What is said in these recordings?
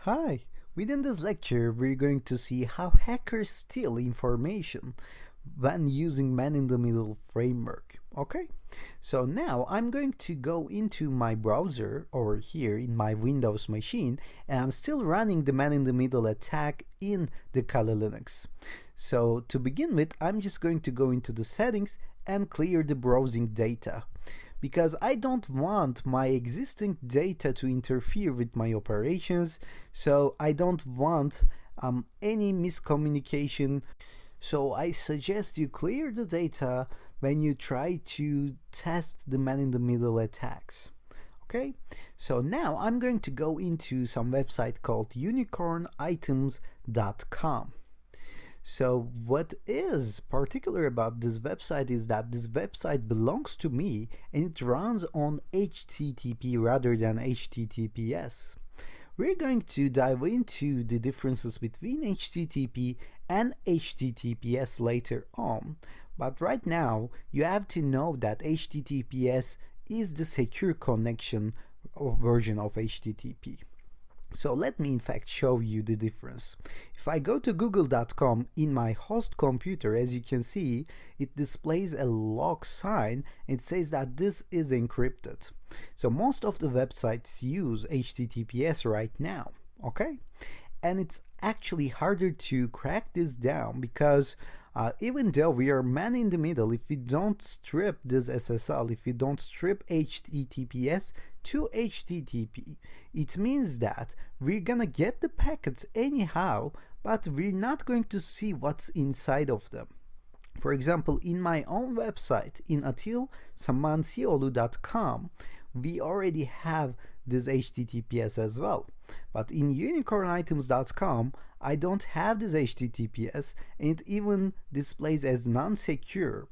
Hi! Within this lecture, we're going to see how hackers steal information when using man-in-the-middle framework. Okay? So now I'm going to go into my browser over here in my Windows machine, and I'm still running the man-in-the-middle attack in the Kali Linux. So to begin with, I'm just going to go into the settings and clear the browsing data, because I don't want my existing data to interfere with my operations, so I don't want any miscommunication. So I suggest you clear the data when you try to test the man-in-the-middle attacks. Okay, so now I'm going to go into some website called unicornitems.com. So what is particular about this website is that this website belongs to me and it runs on HTTP rather than HTTPS. We're going to dive into the differences between HTTP and HTTPS later on, but right now you have to know that HTTPS is the secure connection version of HTTP. So let me in fact show you the difference. If I go to google.com in my host computer, as you can see, it displays a log sign. It says that this is encrypted. So most of the websites use HTTPS right now, okay? And it's actually harder to crack this down because even though we are man in the middle, if we don't strip this SSL, if we don't strip HTTPS to HTTP, it means that we're gonna get the packets anyhow, but we're not going to see what's inside of them. For example, in my own website, in atilsamansiolu.com, we already have this HTTPS as well. But in unicornitems.com, I don't have this HTTPS, and it even displays as non-secure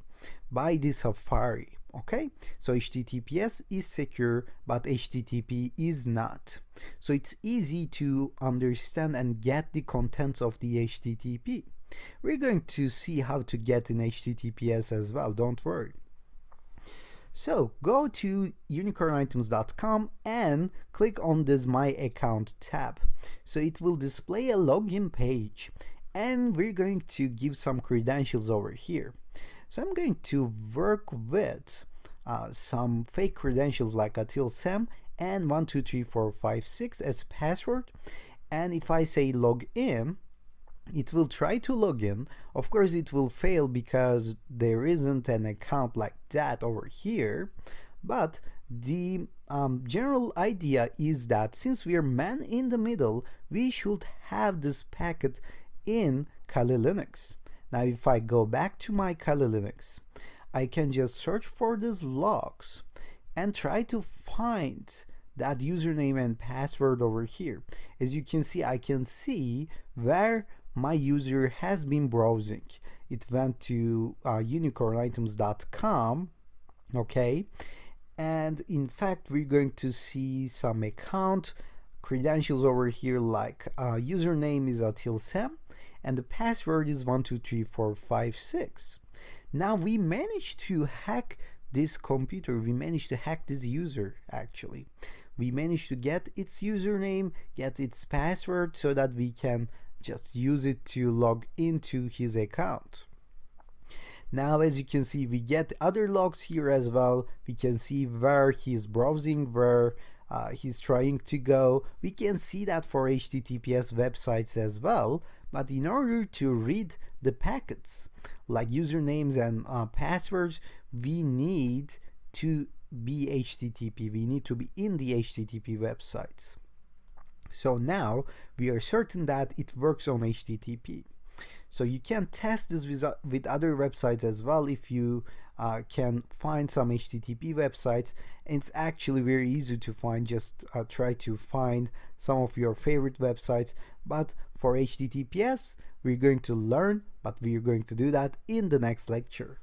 by the Safari. Okay, so HTTPS is secure, but HTTP is not. So it's easy to understand and get the contents of the HTTP. We're going to see how to get in HTTPS as well, don't worry. So go to unicornitems.com and click on this My Account tab. So it will display a login page, and we're going to give some credentials over here. So I'm going to work with some fake credentials like atilsam and 123456 as password. And if I say log in, it will try to log in. Of course, it will fail because there isn't an account like that over here. But the general idea is that since we are man in the middle, we should have this packet in Kali Linux. Now, if I go back to my Kali Linux, I can just search for these logs and try to find that username and password over here. As you can see, I can see where my user has been browsing. It went to unicornitems.com, okay? And in fact, we're going to see some account credentials over here, like username is atilsam and the password is 123456. Now we managed to hack this computer, we managed to hack this user actually. We managed to get its username, get its password so that we can just use it to log into his account. Now, as you can see, we get other logs here as well. We can see where he's browsing, where he's trying to go. We can see that for HTTPS websites as well. But in order to read the packets, like usernames and passwords, we need to be HTTP. We need to be in the HTTP websites. So now we are certain that it works on HTTP. So you can test this with other websites as well if you can find some HTTP websites. And it's actually very easy to find. Just try to find some of your favorite websites. But for HTTPS, we're going to learn, but we're going to do that in the next lecture.